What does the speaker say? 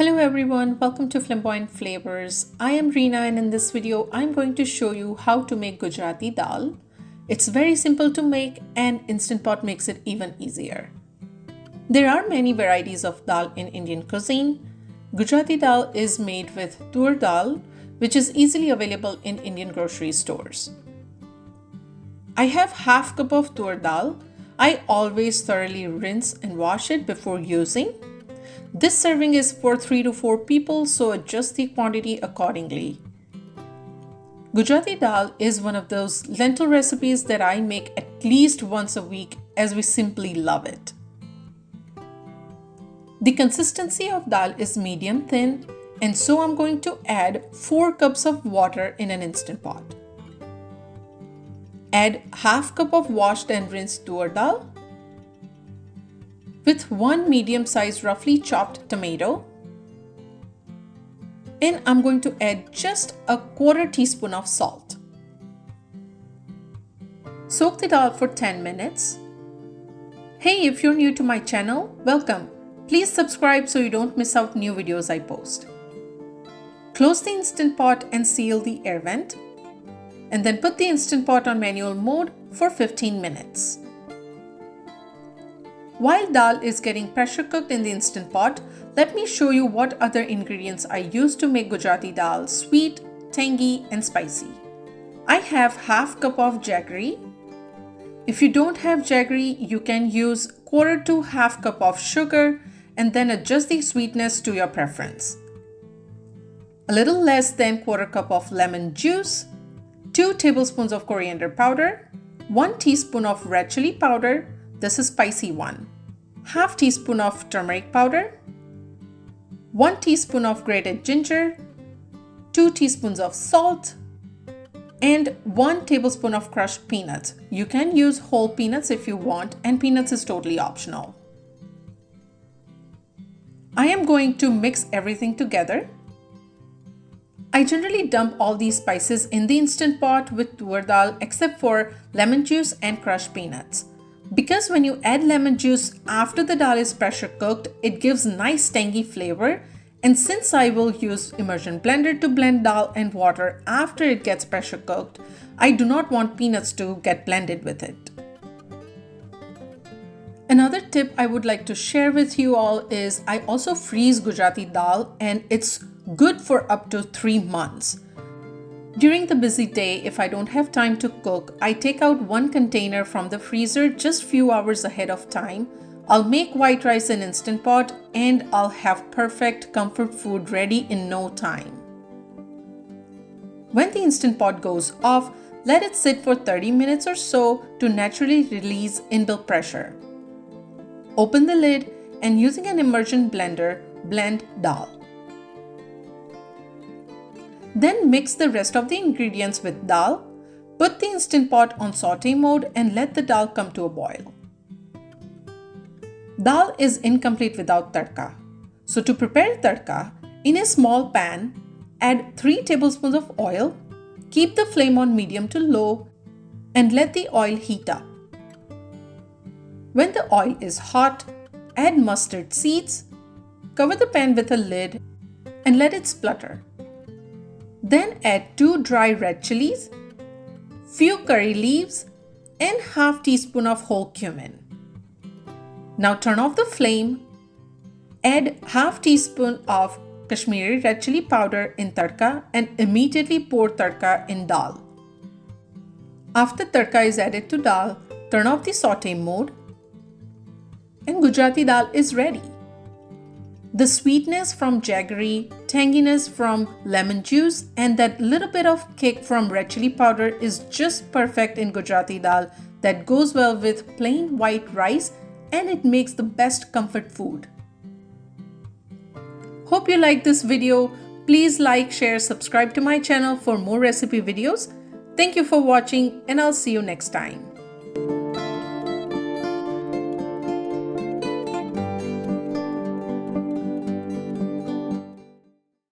Hello everyone, welcome to Flamboyant Flavors. I am Reena and in this video I'm going to show you how to make Gujarati Dal. It's very simple to make and Instant Pot makes it even easier. There are many varieties of dal in Indian cuisine. Gujarati Dal is made with Toor Dal, which is easily available in Indian grocery stores. I have half cup of Toor Dal. I always thoroughly rinse and wash it before using. This serving is for 3 to 4 people, so adjust the quantity accordingly. Gujarati Dal is one of those lentil recipes that I make at least once a week as we simply love it. The consistency of dal is medium thin, and so I'm going to add 4 cups of water in an Instant Pot. Add half cup of washed and rinsed Toor Dal with 1 medium-sized roughly chopped tomato, and I'm going to add just a quarter teaspoon of salt. Soak the dal for 10 minutes. Hey, if you're new to my channel, welcome. Please subscribe so you don't miss out new videos I post. Close the Instant Pot and seal the air vent, and then put the Instant Pot on manual mode for 15 minutes. While dal is getting pressure cooked in the Instant Pot, let me show you what other ingredients I use to make Gujarati Dal sweet, tangy and spicy. I have half cup of jaggery. If you don't have jaggery, you can use quarter to half cup of sugar and then adjust the sweetness to your preference. A little less than quarter cup of lemon juice, 2 tablespoons of coriander powder, 1 teaspoon of red chili powder, this is spicy one, half teaspoon of turmeric powder, 1 teaspoon of grated ginger, 2 teaspoons of salt, and 1 tablespoon of crushed peanuts. You can use whole peanuts if you want, and peanuts is totally optional. I am going to mix everything together. I generally dump all these spices in the Instant Pot with Toor Dal except for lemon juice and crushed peanuts. Because when you add lemon juice after the dal is pressure cooked, it gives nice tangy flavor, and since I will use immersion blender to blend dal and water after it gets pressure cooked, I do not want peanuts to get blended with it. Another tip I would like to share with you all is I also freeze Gujarati Dal and it's good for up to 3 months. During the busy day, if I don't have time to cook, I take out 1 container from the freezer just few hours ahead of time. I'll make white rice in Instant Pot and I'll have perfect comfort food ready in no time. When the Instant Pot goes off, let it sit for 30 minutes or so to naturally release inbuilt pressure. Open the lid and using an immersion blender, blend dal. Then mix the rest of the ingredients with dal, put the Instant Pot on saute mode and let the dal come to a boil. Dal is incomplete without tadka. So to prepare tadka, in a small pan, add 3 tablespoons of oil, keep the flame on medium to low and let the oil heat up. When the oil is hot, add mustard seeds, cover the pan with a lid and let it splutter. Then add 2 dry red chilies, few curry leaves and half teaspoon of whole cumin. Now turn off the flame, add half teaspoon of Kashmiri red chili powder in tadka and immediately pour tadka in dal. After tadka is added to dal, turn off the saute mode and Gujarati Dal is ready. The sweetness from jaggery, tanginess from lemon juice, and that little bit of kick from red chili powder is just perfect in Gujarati Dal that goes well with plain white rice and it makes the best comfort food. Hope you like this video. Please like, share, subscribe to my channel for more recipe videos. Thank you for watching and I'll see you next time.